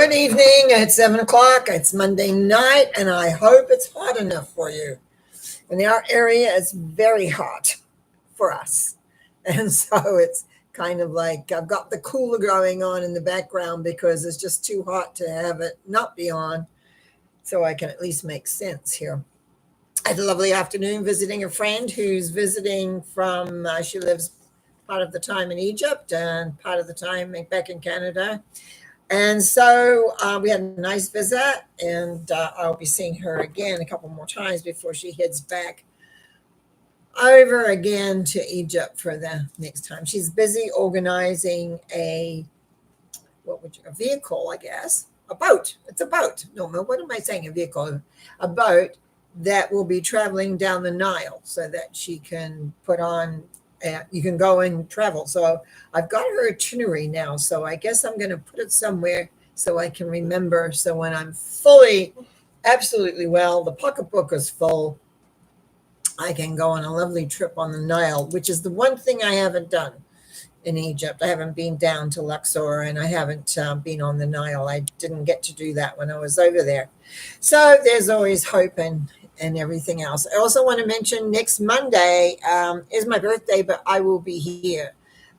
Good evening. It's 7 o'clock. It's Monday night, and I hope it's hot enough for you. In our area, it's very hot for us. And so it's kind of like I've got the cooler going on in the background because it's just too hot to have it not be on, so I can at least make sense here. I had a lovely afternoon visiting a friend who's visiting from, she lives part of the time in Egypt and part of the time back in Canada. And so we had a nice visit, and I'll be seeing her again a couple more times before she heads back over again to Egypt for the next time. She's busy organizing a vehicle, I guess, a boat. It's a boat. No, what am I saying? A vehicle, a boat that will be traveling down the Nile so that she can put on. You can go and travel. So I've got her itinerary now. So I guess I'm going to put it somewhere so I can remember. So when I'm fully, absolutely well, the pocketbook is full, I can go on a lovely trip on the Nile, which is the one thing I haven't done in Egypt. I haven't been down to Luxor, and I haven't been on the Nile. I didn't get to do that when I was over there. So there's always hope and everything else. I also want to mention next Monday is my birthday, but I will be here.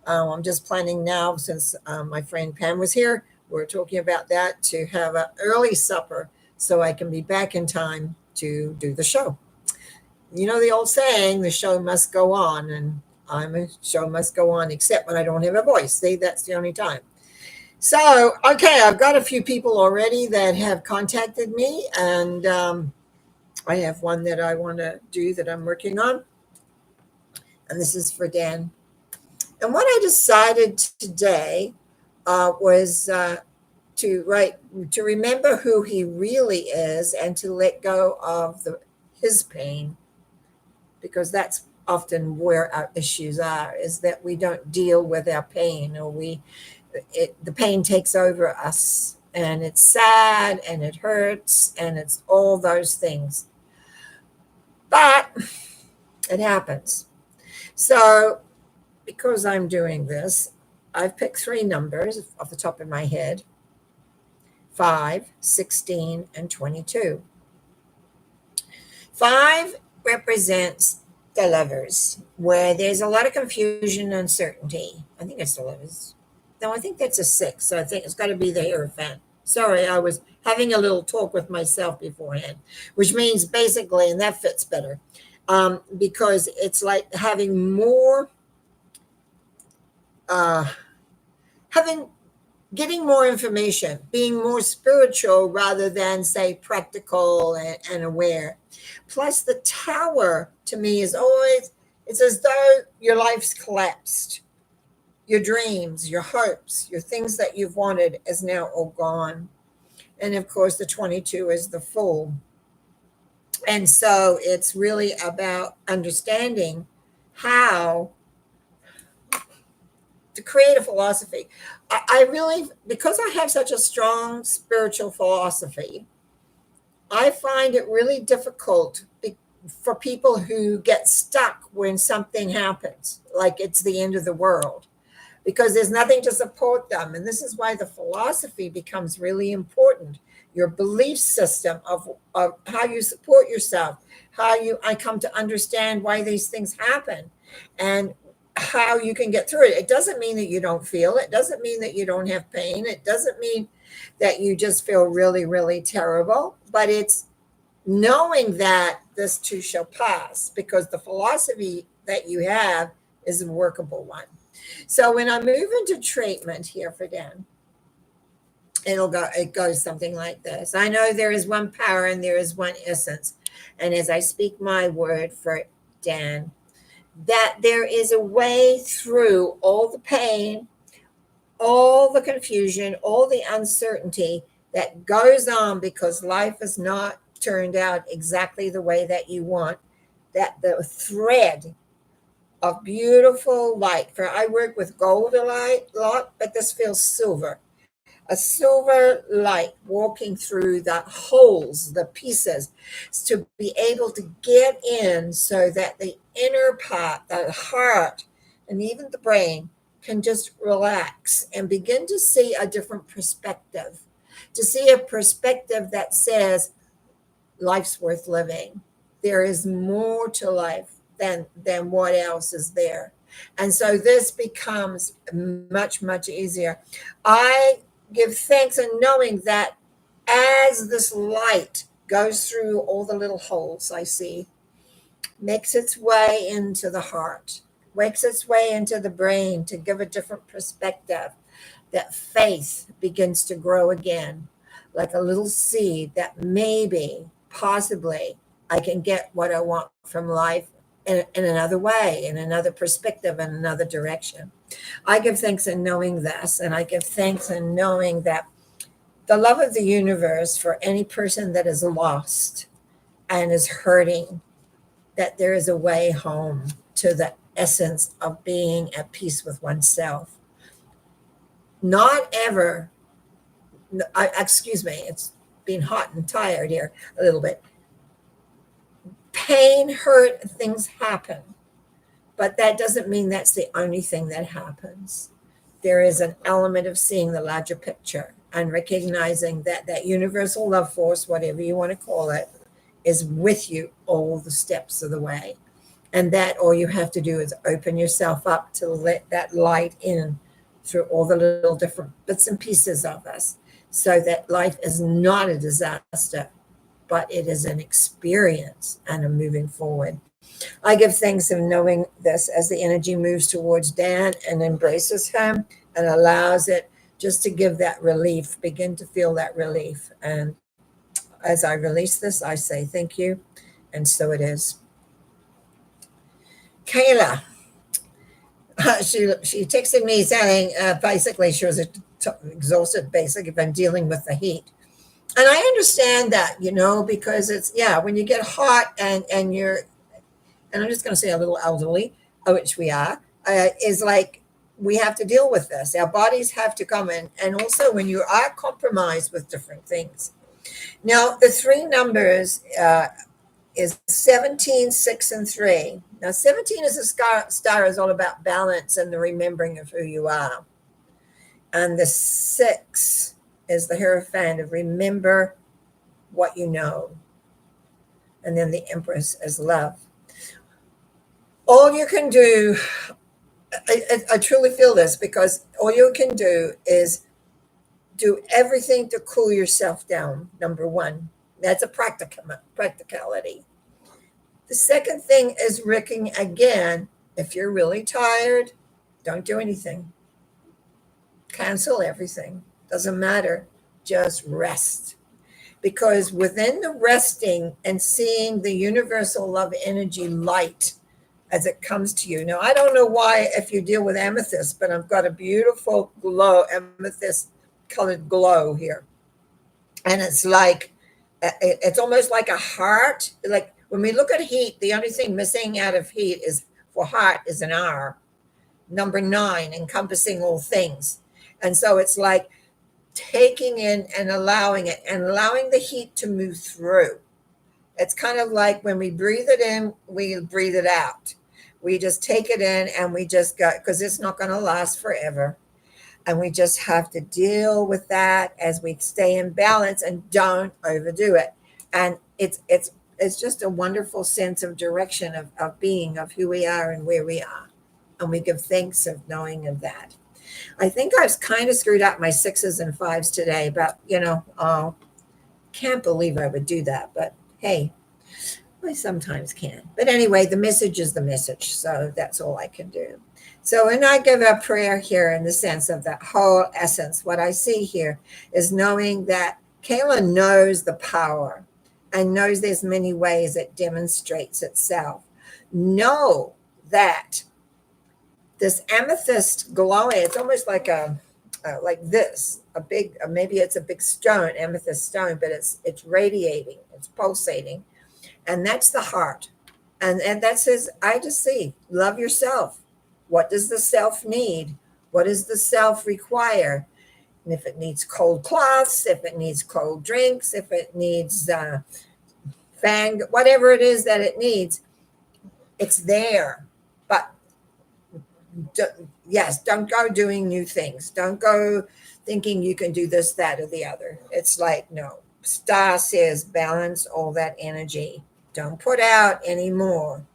I'm just planning now, since my friend Pam was here, we're talking about that, to have an early supper so I can be back in time to do the show. You know the old saying, the show must go on, and I'm a show must go on, except when I don't have a voice. See, that's the only time. So, okay, I've got a few people already that have contacted me, and I have one that I want to do that I'm working on, and this is for Dan. And what I decided today was to remember who he really is and to let go of his pain, because that's often where our issues are, is that we don't deal with our pain, or the pain takes over us, and it's sad and it hurts and it's all those things, but it happens. So because I'm doing this, I've picked three numbers off the top of my head: 5, 16, and 22. 5 represents the lovers, where there's a lot of confusion and uncertainty. I think it's the lovers. No, I think that's a 6. So I think it's got to be the Hierophant. Sorry, I was having a little talk with myself beforehand, which means basically, and that fits better, because it's like having more, uh, having getting more information, being more spiritual rather than, say, practical and aware. Plus, the tower to me is always, it's as though your life's collapsed. Your dreams, your hopes, your things that you've wanted is now all gone. And of course, the 22 is the Fool. And so it's really about understanding how to create a philosophy. I really, because I have such a strong spiritual philosophy, I find it really difficult for people who get stuck when something happens, like it's the end of the world, because there's nothing to support them. And this is why the philosophy becomes really important. Your belief system of how you support yourself, I come to understand why these things happen, and how you can get through it. It doesn't mean that you don't feel it. It doesn't mean that you don't have pain. It doesn't mean that you just feel really, really terrible. But it's knowing that this too shall pass, because the philosophy that you have is a workable one. So when I move into treatment here for Dan, it goes something like this. I know there is one power and there is one essence. And as I speak my word for Dan, that there is a way through all the pain, all the confusion, all the uncertainty that goes on because life has not turned out exactly the way that you want, that the thread of beautiful light, for I work with gold a lot, but this feels silver. A silver light walking through the holes, the pieces, to be able to get in so that the inner part, the heart, and even the brain can just relax and begin to see a different perspective. to see a perspective that says life's worth living. There is more to life than what else is there. And so this becomes much, much easier. I give thanks in knowing that as this light goes through all the little holes I see, makes its way into the heart, makes its way into the brain to give a different perspective, that faith begins to grow again, like a little seed that maybe, possibly, I can get what I want from life in another way, in another perspective, in another direction. I give thanks in knowing this, and I give thanks in knowing that the love of the universe for any person that is lost and is hurting, that there is a way home to the essence of being at peace with oneself. Not ever, excuse me, it's being hot and tired here a little bit. Pain, hurt, things happen, but that doesn't mean that's the only thing that happens. There is an element of seeing the larger picture and recognizing that that universal love force, whatever you want to call it, is with you all the steps of the way. And that all you have to do is open yourself up to let that light in through all the little different bits and pieces of us, so that life is not a disaster, but it is an experience and a moving forward. I give thanks of knowing this as the energy moves towards Dan and embraces him and allows it just to give that relief, begin to feel that relief. And as I release this, I say thank you. And so it is. Kayla, she texted me saying basically she was exhausted, basically, from dealing with the heat. And I understand that, because it's, yeah, when you get hot and you're, and I'm just going to say a little elderly, which we are, is like we have to deal with this. Our bodies have to come in. And also when you are compromised with different things. Now, the three numbers is 17, 6, and 3. Now, 17 is a star is all about balance and the remembering of who you are. And the 6 is the Hierophant of remember what you know. And then the Empress is love. All you can do, I truly feel this, because all you can do is do everything to cool yourself down, number one. That's a practicality. The second thing is Ricking again. If you're really tired, don't do anything. Cancel everything. Doesn't matter. Just rest. Because within the resting and seeing the universal love energy light as it comes to you. Now, I don't know why if you deal with amethyst, but I've got a beautiful glow, amethyst colored glow here. And it's like, it's almost like a heart. Like when we look at heat, the only thing missing out of heat is for heart is an R, number 9, encompassing all things. And so it's like taking in and allowing it and allowing the heat to move through. It's kind of like when we breathe it in, we breathe it out. We just take it in and we just go, because it's not going to last forever. And we just have to deal with that as we stay in balance and don't overdo it. And it's just a wonderful sense of direction of being, of who we are and where we are. And we give thanks of knowing of that. I think I've kind of screwed up my 6s and 5s today, but can't believe I would do that. But hey, I sometimes can. But anyway, the message is the message. So that's all I can do. So when I give a prayer here in the sense of that whole essence, what I see here is knowing that Kayla knows the power and knows there's many ways it demonstrates itself. Know that this amethyst glowing, it's almost like this, a big, maybe it's a big stone, amethyst stone, but it's radiating, it's pulsating. And that's the heart. And that says, I just see, love yourself. What does the self need? What does the self require? And if it needs cold cloths, if it needs cold drinks, if it needs fang, whatever it is that it needs, it's there. But yes, don't go doing new things. Don't go thinking you can do this, that, or the other. It's like, no. Star says balance all that energy. Don't put out any more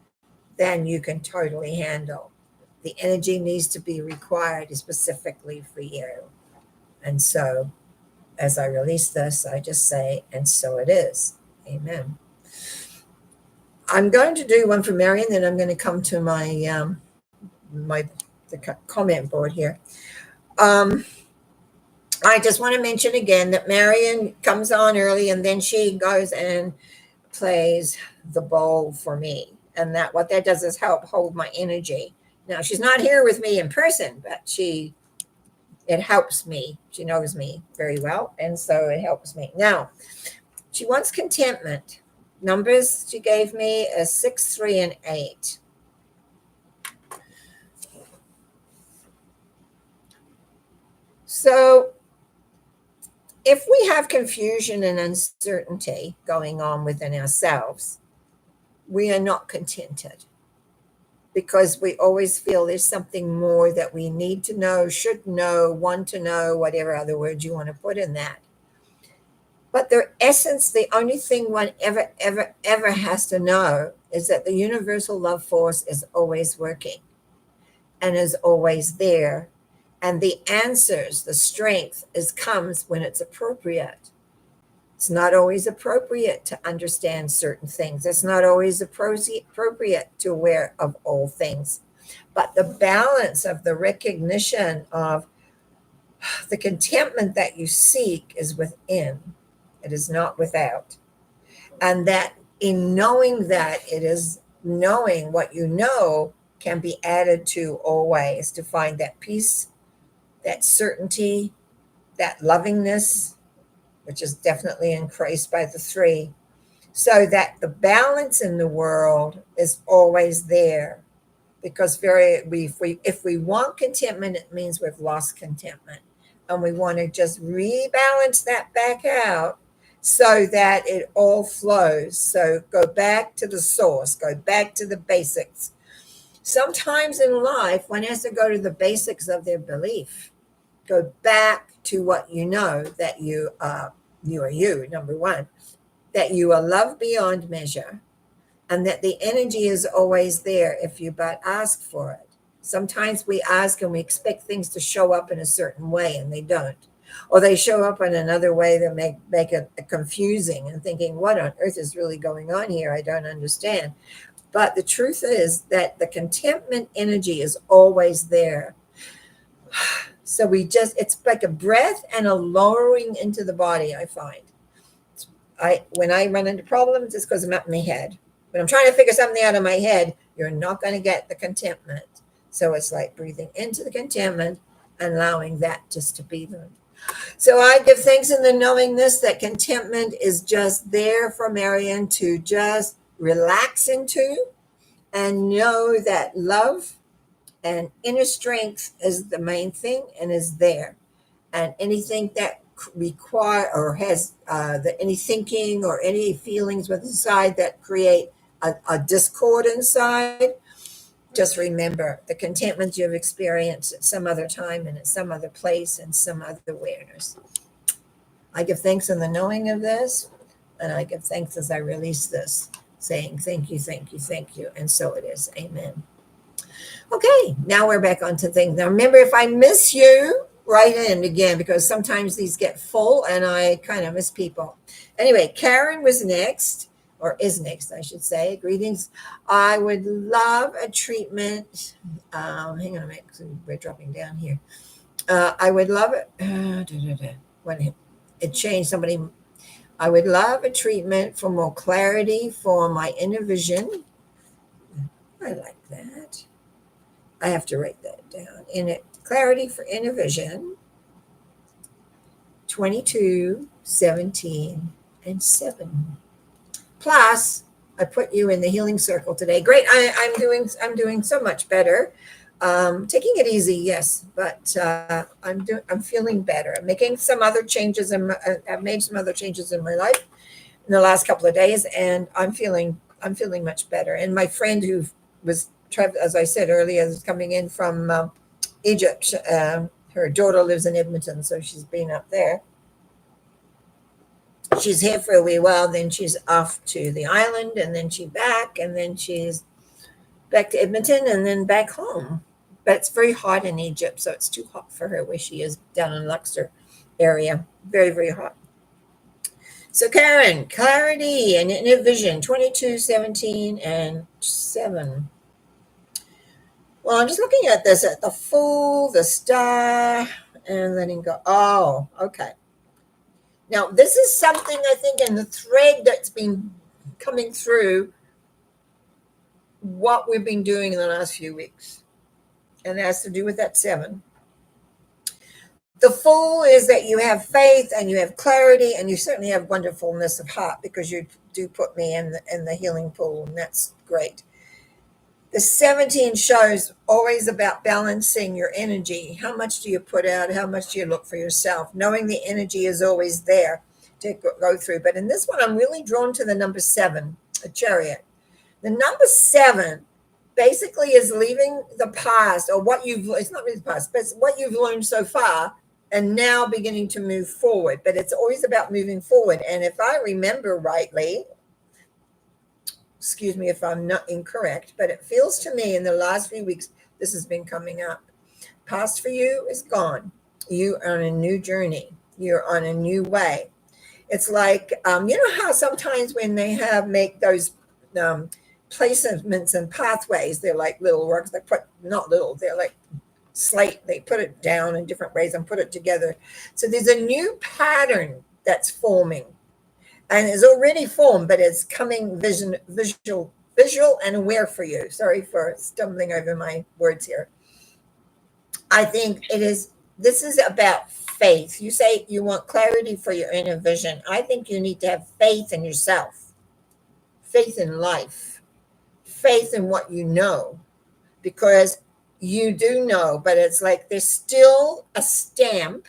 than you can totally handle. The energy needs to be required specifically for you. And so, as I release this, I just say, and so it is. Amen. I'm going to do one for Marion, then I'm going to come to the comment board here. I just want to mention again that Marion comes on early and then she goes and plays the bowl for me. And that what that does is help hold my energy. Now she's not here with me in person, but it helps me. She knows me very well, and so it helps me. Now, she wants contentment. Numbers she gave me is 6, 3, and 8. So if we have confusion and uncertainty going on within ourselves, we are not contented because we always feel there's something more that we need to know, should know, want to know, whatever other words you want to put in that. But their essence, the only thing one ever has to know is that the universal love force is always working and is always there. And the answers, the strength comes when it's appropriate. It's not always appropriate to understand certain things. It's not always appropriate to aware of all things. But the balance of the recognition of the contentment that you seek is within. It is not without. And that in knowing that, it is knowing what you know can be added to always to find that peace, that certainty, that lovingness, which is definitely increased by the 3, so that the balance in the world is always there. Because if we want contentment, it means we've lost contentment. And we want to just rebalance that back out so that it all flows. So go back to the source, go back to the basics. Sometimes in life, one has to go to the basics of their belief. Go back to what you know, that you are you, number one, that you are loved beyond measure, and that the energy is always there if you but ask for it. Sometimes we ask and we expect things to show up in a certain way, and they don't. Or they show up in another way that make it confusing and thinking, what on earth is really going on here? I don't understand. But the truth is that the contentment energy is always there. So it's like a breath and a lowering into the body, I find. When I run into problems, it's because I'm up in my head. When I'm trying to figure something out in my head, you're not going to get the contentment. So it's like breathing into the contentment and allowing that just to be there. So I give thanks in the knowingness that contentment is just there for Marion to just relax into and know that love and inner strength is the main thing and is there. And anything that require or has any thinking or any feelings with inside that create a discord inside, just remember the contentment you've experienced at some other time and at some other place and some other awareness. I give thanks in the knowing of this, and I give thanks as I release this, saying thank you, thank you, thank you. And so it is. Amen. Okay, now we're back onto things. Now remember, if I miss you, write in again, because sometimes these get full and I kind of miss people. Anyway, Karen was next. Or is next, I should say. Greetings. I would love a treatment. Hang on a minute, we're dropping down here. I would love it. When it changed, somebody. I would love a treatment for more clarity for my inner vision. I like that. I have to write that down. Clarity for inner vision. 22, 17, and 7. Plus, I put you in the healing circle today. Great. I'm doing so much better. Taking it easy, yes, but I'm feeling better. I'm making some other changes, and I've made some other changes in my life in the last couple of days, and I'm feeling much better. And my friend who was, as I said earlier, is coming in from Egypt. Her daughter lives in Edmonton, so she's been up there. She's here for a wee while, then she's off to the island, and then she's back, and then she's back to Edmonton, and then back home. But it's very hot in Egypt, so it's too hot for her where she is down in Luxor area. Very, very hot. So Karen, clarity and inner vision, 22, 17, and 7. Well, I'm just looking at this at the Fool, the Star, and letting go. Oh, okay. Now, this is something I think in the thread that's been coming through what we've been doing in the last few weeks. And it has to do with that 7. The Fool is that you have faith and you have clarity and you certainly have wonderfulness of heart because you do put me in the healing pool, and that's great. The 17 shows always about balancing your energy. How much do you put out? How much do you look for yourself? Knowing the energy is always there to go through. But in this one, I'm really drawn to the number 7, a chariot. The number 7 basically is leaving the past, or it's not really the past, but it's what you've learned so far, and now beginning to move forward. But it's always about moving forward. And if I remember rightly, excuse me if I'm not incorrect, but it feels to me in the last few weeks, this has been coming up. Past for you is gone. You are on a new journey. You're on a new way. It's like, you know how sometimes when they make those placements and pathways, they're like little works. They're like slate. They put it down in different ways and put it together. So there's a new pattern that's forming. And it's already formed, but it's coming visual and aware for you. Sorry for stumbling over my words here. I think this is about faith. You say you want clarity for your inner vision. I think you need to have faith in yourself, faith in life, faith in what you know, because you do know, but it's like there's still a stamp,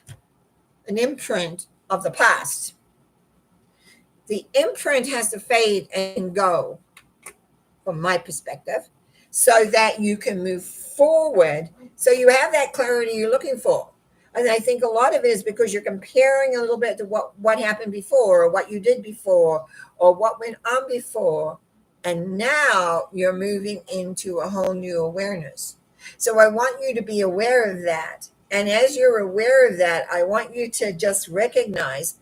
an imprint of the past. The imprint has to fade and go, from my perspective, so that you can move forward. So you have that clarity you're looking for. And I think a lot of it is because you're comparing a little bit to what happened before, or what you did before, or what went on before. And now you're moving into a whole new awareness. So I want you to be aware of that. And as you're aware of that, I want you to just recognize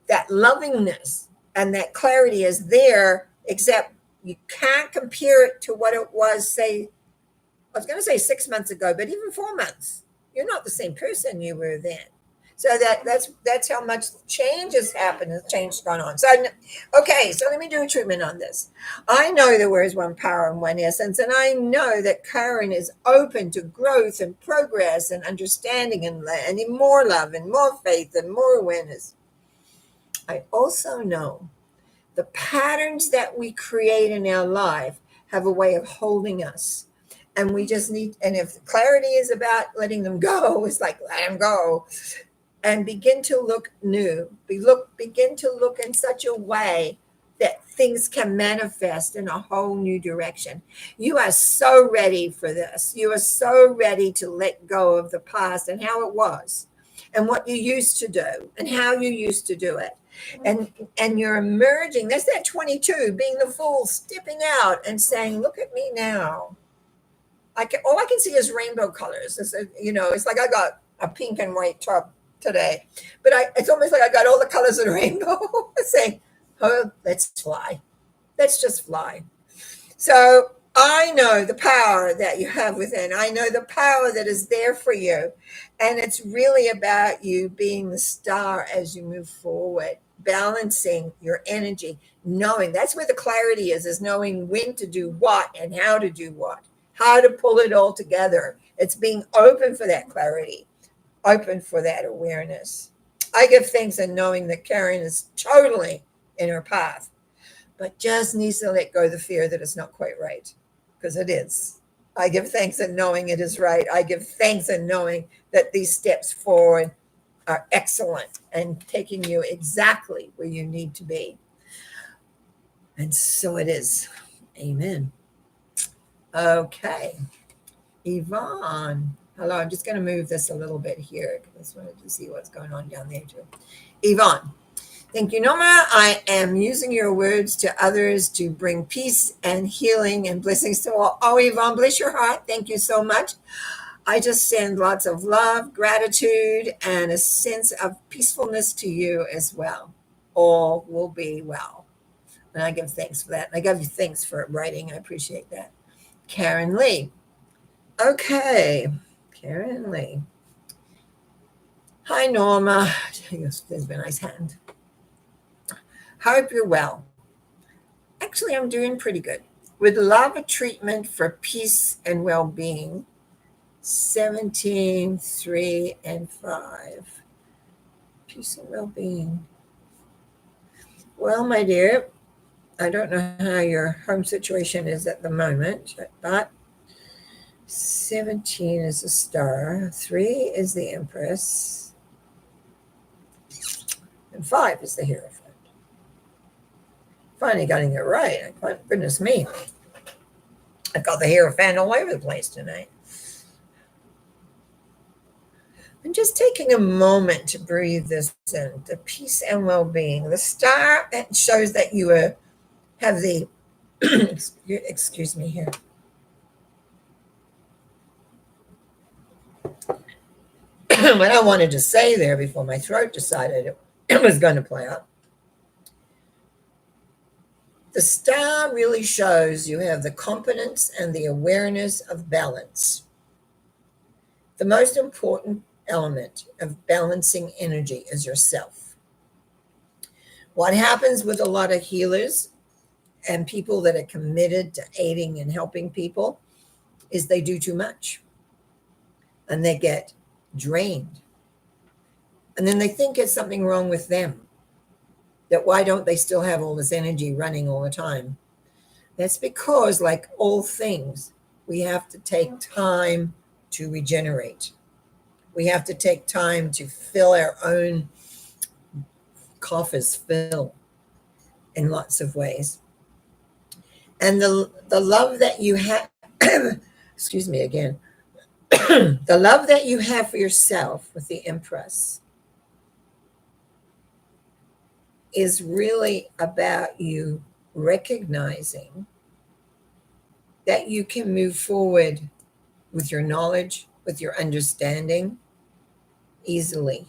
that lovingness and that clarity is there, except you can't compare it to what it was, say, I was going to say 6 months ago, but even 4 months. You're not the same person you were then. So that's how much change has happened, change gone on. So, okay, so let me do a treatment on this. I know there is one power and one essence, and I know that Karen is open to growth and progress and understanding and more love and more faith and more awareness. I also know the patterns that we create in our life have a way of holding us. And we just need, and if clarity is about letting them go, it's like, let them go. And begin to look new. Begin to look in such a way that things can manifest in a whole new direction. You are so ready for this. You are so ready to let go of the past and how it was and what you used to do and how you used to do it. And you're emerging. That's that 22, being the Fool, stepping out and saying, look at me now. All I can see is rainbow colors. It's like I got a pink and white top today, but it's almost like I got all the colors of the rainbow. Saying, oh, let's fly. Let's just fly. So I know the power that you have within. I know the power that is there for you. And it's really about you being the star as you move forward, balancing your energy, knowing that's where the clarity is knowing when to do what and how to do what, how to pull it all together. It's being open for that clarity, open for that awareness. I give thanks in knowing that Karen is totally in her path, but just needs to let go of the fear that it's not quite right, because it is. I give thanks in knowing it is right. I give thanks in knowing that these steps forward are excellent and taking you exactly where you need to be. And so it is. Amen. Okay. Yvonne. Hello, I'm just going to move this a little bit here because I just wanted to see what's going on down there too. Yvonne, thank you, Norma. I am using your words to others to bring peace and healing and blessings to all. Oh, Yvonne, bless your heart. Thank you so much. I just send lots of love, gratitude, and a sense of peacefulness to you as well. All will be well. And I give thanks for that. I give you thanks for writing. I appreciate that. Karen Lee. Okay. Karen Lee. Hi, Norma. There's been a nice hand. Hope you're well. Actually, I'm doing pretty good. With love, a treatment for peace and well being. 17, 3, and 5. Peace and well being. Well, my dear, I don't know how your home situation is at the moment, but 17 is the star, 3 is the Empress, and 5 is the Hierophant. Finally getting it right. Goodness me. I got the Hierophant all over the place tonight. I'm just taking a moment to breathe this in, the peace and well-being. The star shows that you have the, excuse me here. What I wanted to say there before my throat decided it was going to play up. The star really shows you have the competence and the awareness of balance. The most important element of balancing energy is yourself. What happens with a lot of healers and people that are committed to aiding and helping people is they do too much and they get drained. And then they think it's something wrong with them. That why don't they still have all this energy running all the time? That's because, like all things, we have to take time to regenerate. We have to take time to fill our own coffers fill in lots of ways. And the love that you have, excuse me again, the love that you have for yourself with the Empress is really about you recognizing that you can move forward with your knowledge, with your understanding easily.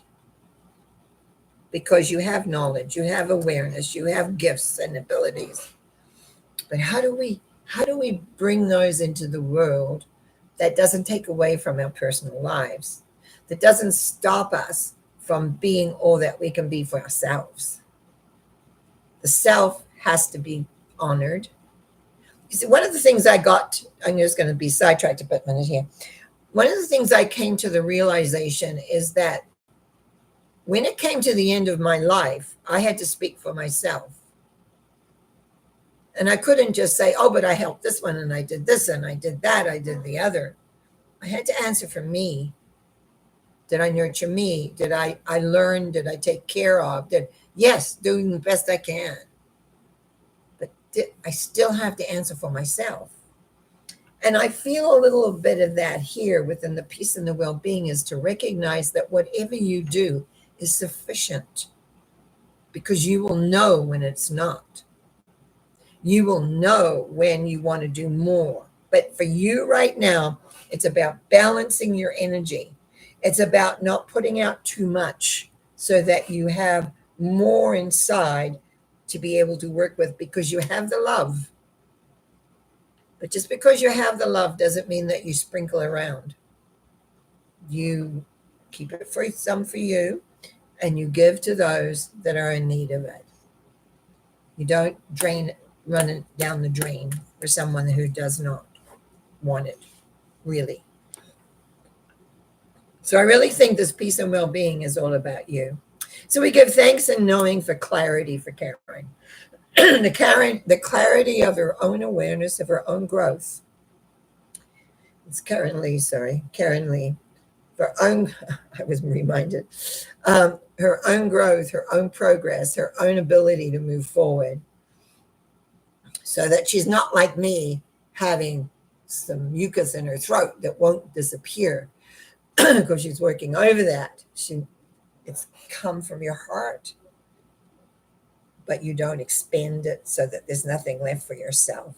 Because you have knowledge, you have awareness, you have gifts and abilities. But how do we bring those into the world that doesn't take away from our personal lives, that doesn't stop us from being all that we can be for ourselves? The self has to be honored. You see, one of the things I got, I'm just going to be sidetracked a minute here. One of the things I came to the realization is that when it came to the end of my life, I had to speak for myself. And I couldn't just say, oh, but I helped this one and I did this and I did that, I did the other. I had to answer for me. Did I nurture me? Did I learn? Did I take care of? Yes, doing the best I can. But I still have to answer for myself. And I feel a little bit of that here within the peace and the well-being is to recognize that whatever you do is sufficient, because you will know when it's not. You will know when you want to do more. But for you right now, it's about balancing your energy. It's about not putting out too much so that you have more inside to be able to work with, because you have the love. But just because you have the love doesn't mean that you sprinkle around. You keep it for some for you, and you give to those that are in need of it. You don't run it down the drain for someone who does not want it, really. So I really think this peace and well-being is all about you. So we give thanks and knowing for clarity for Karen. the clarity of her own awareness, of her own growth. It's Karen Lee, sorry. Karen Lee. I was reminded. Her own growth, her own progress, her own ability to move forward. So that she's not like me, having some mucus in her throat that won't disappear. because she's working over that. It's come from your heart, but you don't expend it so that there's nothing left for yourself.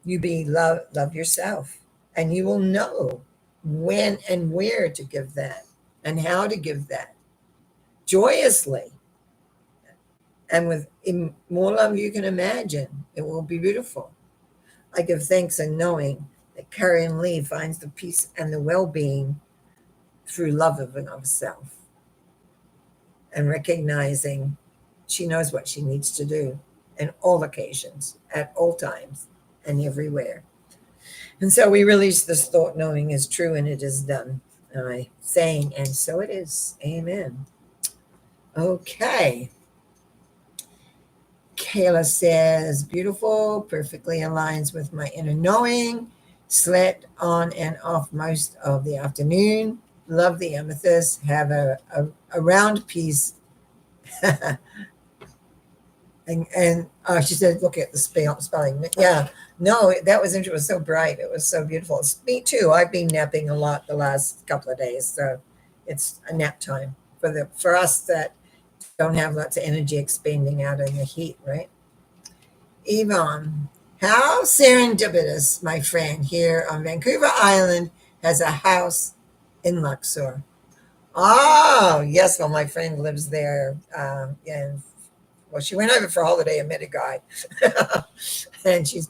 You love yourself, and you will know when and where to give that and how to give that joyously and with more love you can imagine. It will be beautiful. I give thanks in knowing that Karen Lee finds the peace and the well-being through love of herself and recognizing she knows what she needs to do in all occasions, at all times, and everywhere. And so we release this thought knowing is true and it is done. And I saying, and so it is. Amen. Okay. Kayla says, beautiful, perfectly aligns with my inner knowing. Slept on and off most of the afternoon. Love the amethyst. Have a round piece. and she said, look at the spelling. Yeah, no, that was interesting. It was so bright. It was so beautiful. It's me too. I've been napping a lot the last couple of days. So it's a nap time for us that don't have lots of energy expending out in the heat, right? Yvonne, how serendipitous, my friend here on Vancouver Island has a house in Luxor. Oh, yes. Well, my friend lives there. And well, she went over for a holiday and met a guy, and she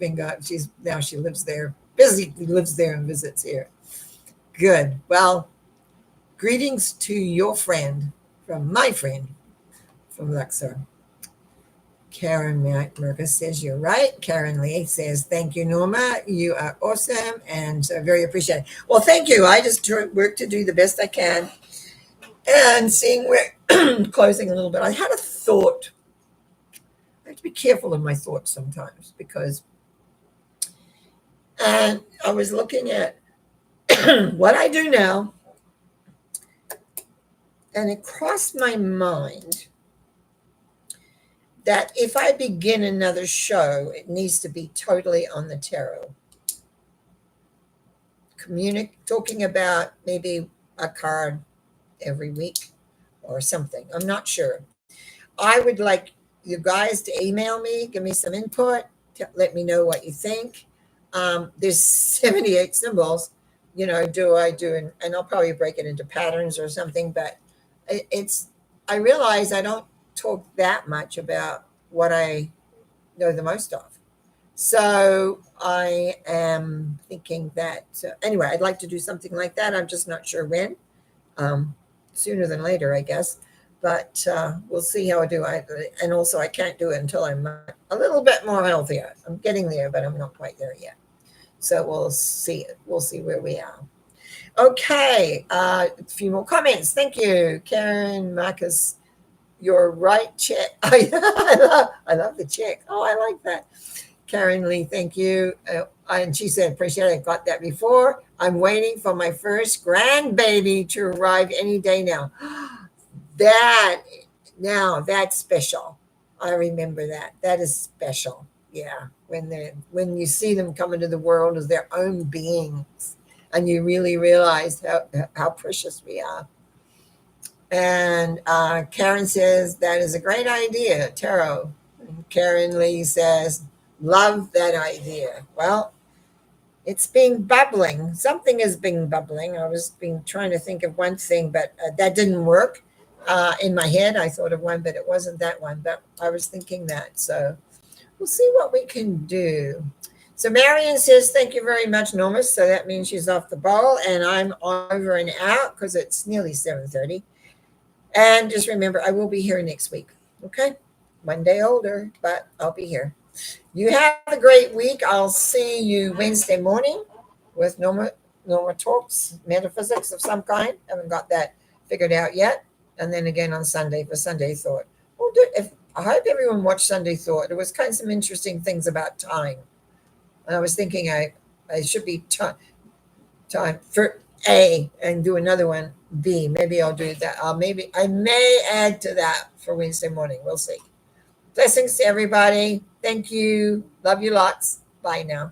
lives there. Physically lives there and visits here. Good. Well, greetings to your friend from my friend from Luxor. Karen Merkus says, you're right. Karen Lee says, thank you, Norma. You are awesome and very appreciated. Well, thank you. I just work to do the best I can. And seeing we're closing a little bit, I had a thought. I have to be careful of my thoughts sometimes because, and I was looking at what I do now, and it crossed my mind that if I begin another show, it needs to be totally on the tarot. Talking about maybe a card every week or something. I'm not sure. I would like you guys to email me, give me some input, let me know what you think. There's 78 symbols. Do I do, and I'll probably break it into patterns or something, but I realize I don't talk that much about what I know the most of. So I am thinking that, anyway, I'd like to do something like that. I'm just not sure when. Sooner than later, I guess. But we'll see how I do. And also, I can't do it until I'm a little bit more healthier. I'm getting there, but I'm not quite there yet. So we'll see. We'll see where we are. Okay, a few more comments. Thank you, Karen Marcus. Your right check. I love the check. Oh, I like that. Karen Lee, thank you. And she said, appreciate it. I got that before. I'm waiting for my first grandbaby to arrive any day now. That's special. I remember that. That is special. Yeah. When you see them come into the world as their own beings and you really realize how precious we are. And Karen says, that is a great idea, tarot. And Karen Lee says, love that idea. Well, it's been bubbling. Something has been bubbling. I was trying to think of one thing, but that didn't work. In my head, I thought of one, but it wasn't that one. But I was thinking that. So we'll see what we can do. So Marion says, thank you very much, Norma. So that means she's off the ball, and I'm over and out because it's nearly 7:30. And just remember, I will be here next week. Okay? One day older, but I'll be here. You have a great week. I'll see you Wednesday morning with Norma Talks, metaphysics of some kind. Haven't got that figured out yet. And then again on Sunday for Sunday Thought. I hope everyone watched Sunday Thought. There was kind of some interesting things about time. And I was thinking I should be time for A and do another one, B. Maybe I'll do that. I may add to that for Wednesday morning. We'll see. Blessings to everybody. Thank you. Love you lots. Bye now.